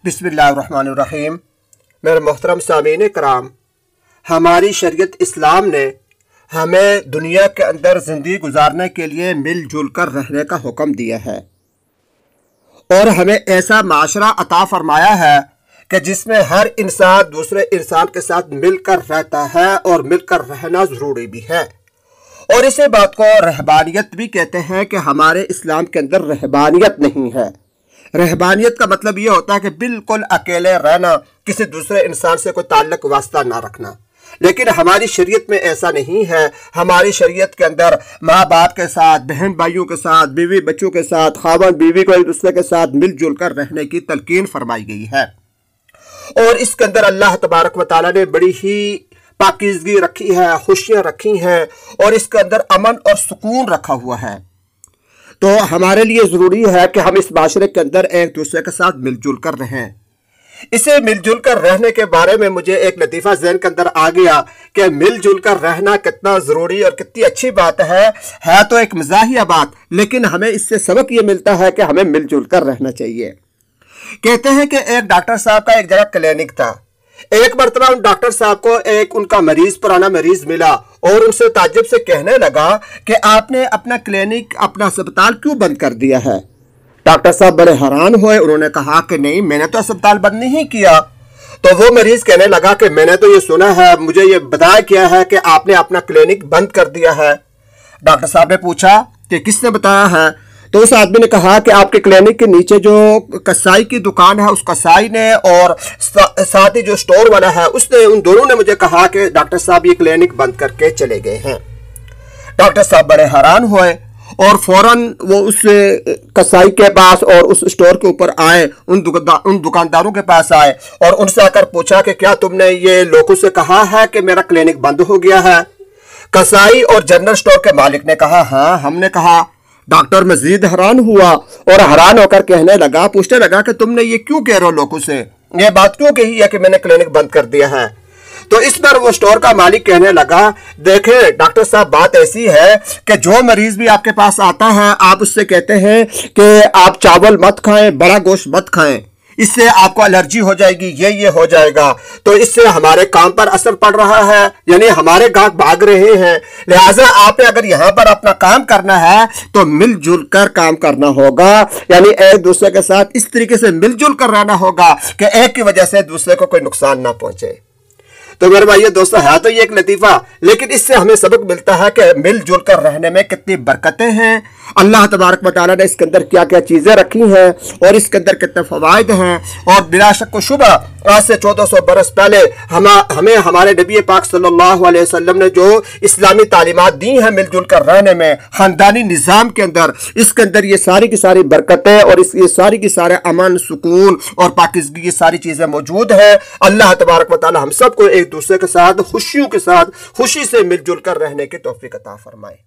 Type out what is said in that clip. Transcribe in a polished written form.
बिस्मिल्लाहिर्रहमानिर्रहीम। मेरे मोहतरम सामीन करام, हमारी शरीयत इस्लाम ने हमें दुनिया के अंदर ज़िंदगी गुजारने के लिए मिलजुल कर रहने का हुक्म दिया है और हमें ऐसा माशरा अता फरमाया है कि जिसमें हर इंसान दूसरे इंसान के साथ मिलकर रहता है और मिलकर रहना ज़रूरी भी है। और इसी बात को रहबानियत भी कहते हैं कि हमारे इस्लाम के अंदर रहबानियत नहीं है। रहबानियत का मतलब ये होता है कि बिल्कुल अकेले रहना, किसी दूसरे इंसान से कोई ताल्लुक वास्ता ना रखना। लेकिन हमारी शरीयत में ऐसा नहीं है। हमारी शरीयत के अंदर माँ बाप के साथ, बहन भाइयों के साथ, बीवी बच्चों के साथ, खावंद बीवी को एक दूसरे के साथ मिलजुल कर रहने की तलकीन फरमाई गई है। और इसके अंदर अल्लाह तबारक व तआला ने बड़ी ही पाकीज़गी रखी है, खुशियाँ रखी हैं और इसके अंदर अमन और सुकून रखा हुआ है। तो हमारे लिए ज़रूरी है कि हम इस माशरे के अंदर एक दूसरे के साथ मिलजुल कर रहें। इसे मिलजुल कर रहने के बारे में मुझे एक लतीफ़ा ज़हन के अंदर आ गया कि मिलजुल कर रहना कितना ज़रूरी और कितनी अच्छी बात है तो एक मज़ाहिया बात, लेकिन हमें इससे सबक ये मिलता है कि हमें मिलजुल कर रहना चाहिए। कहते हैं कि एक डॉक्टर साहब का एक जगह क्लिनिक था। एक मरतबा उन डॉक्टर साहब को एक उनका पुराना मरीज मिला और उनसे ताज्जुब से कहने लगा कि आपने अपना क्लिनिक, अपना अस्पताल क्यों बंद कर दिया है। डॉक्टर साहब बड़े हैरान हुए। उन्होंने कहा कि नहीं, मैंने तो अस्पताल बंद नहीं किया। तो वो मरीज कहने लगा कि मैंने तो ये सुना है, मुझे ये बताया गया है कि आपने अपना क्लिनिक बंद कर दिया है। डॉक्टर साहब ने पूछा कि किसने बताया है। तो उस आदमी ने कहा कि आपके क्लिनिक के नीचे जो कसाई की दुकान है, उस कसाई ने और साथ ही जो स्टोर वाला है उसने, उन दोनों ने मुझे कहा कि डॉक्टर साहब ये क्लिनिक बंद करके चले गए हैं। डॉक्टर साहब बड़े हैरान हुए और फौरन वो उस कसाई के पास और उस स्टोर के ऊपर आए, उन दुकानदारों के पास आए और उनसे आकर पूछा कि क्या तुमने ये लोगों से कहा है कि मेरा क्लिनिक बंद हो गया है। कसाई और जनरल स्टोर के मालिक ने कहा हाँ, हमने कहा। डॉक्टर मजीद हैरान हुआ और हैरान होकर कहने लगा, पूछने लगा कि तुमने ये क्यों कह रहे हो लोगों से, ये बात क्यों कही है कि मैंने क्लिनिक बंद कर दिया है। तो इस पर वो स्टोर का मालिक कहने लगा, देखें डॉक्टर साहब, बात ऐसी है कि जो मरीज भी आपके पास आता है आप उससे कहते हैं कि आप चावल मत खाएं, बड़ा गोश्त मत खाएं, इससे आपको एलर्जी हो जाएगी, ये हो जाएगा। तो इससे हमारे काम पर असर पड़ रहा है, यानी हमारे गाहक भाग रहे हैं। लिहाजा आपने अगर यहाँ पर अपना काम करना है तो मिलजुल कर काम करना होगा, यानी एक दूसरे के साथ इस तरीके से मिलजुल कर रहना होगा कि एक की वजह से दूसरे को कोई नुकसान ना पहुंचे। तो मेरे भाइयों दोस्तों, है तो ये एक लतीफ़ा, लेकिन इससे हमें सबक मिलता है कि मिलजुल कर रहने में कितनी बरकतें हैं। अल्लाह तबारक व तआला ने इसके अंदर क्या क्या चीज़ें रखी हैं और इसके अंदर कितने फ़वाइद हैं। और बिला शक व शुबा आज से 1400 बरस पहले हमें हमारे नबी पाक सल्लल्लाहु अलैहि वसल्लम ने जो इस्लामी तालीमात दी हैं मिलजुल कर रहने में, ख़ानदानी निज़ाम के अंदर, इसके अंदर ये सारी की सारी बरकतें और ये सारी की सारे अमन, सुकून और पाकीज़गी, ये सारी चीज़ें मौजूद हैं। अल्लाह तबारक व तआला हम सबको एक दूसरे के साथ खुशियों के साथ खुशी से मिलजुल कर रहने की तौफीक अता फरमाए।